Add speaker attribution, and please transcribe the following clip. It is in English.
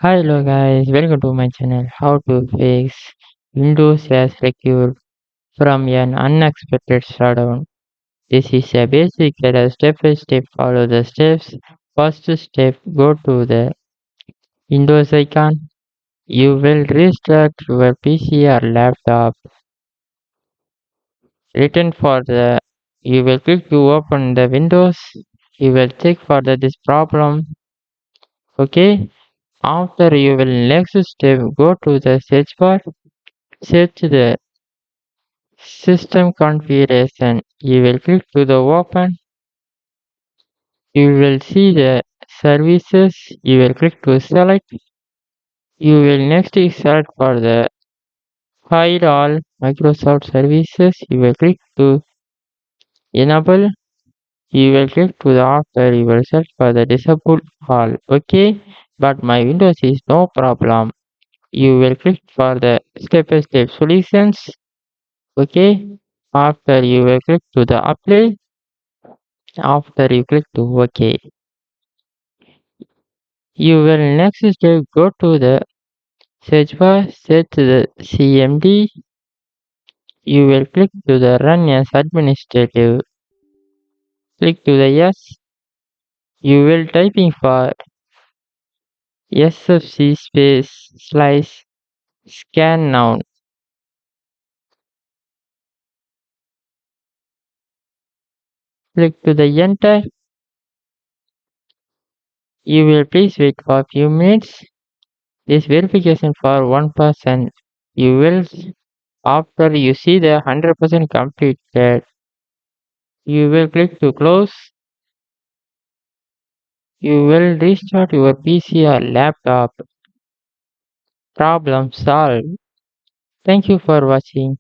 Speaker 1: Hello guys, welcome to my channel. How to fix Windows as recure from an unexpected shutdown. This is a basic guide, step by step. Follow the steps. First step: go to the Windows icon. You will restart your PC or laptop. Return for the. You will click to open the Windows. You will check for this problem. Okay. After you will next step go to the search bar. Search the System configuration. You will click to the open. You will see the services. You will click to select. You will next select for the hide all Microsoft services. You will click to enable. You will click to the after. You will search for the disable all. Okay, but my Windows is no problem. You will click for the step by step solutions. Okay, after you will click to the apply. After you click to OK. You will next step go to the search bar, search the CMD. You will click to the run as administrative. Click to the yes. You will typing for SFC space slice scan now. Click to the enter. You will please wait for a few minutes. This verification for 1%. You will after you see the 100% completed. You will click to close. You will restart your PC or laptop. Problem solved. Thank you for watching.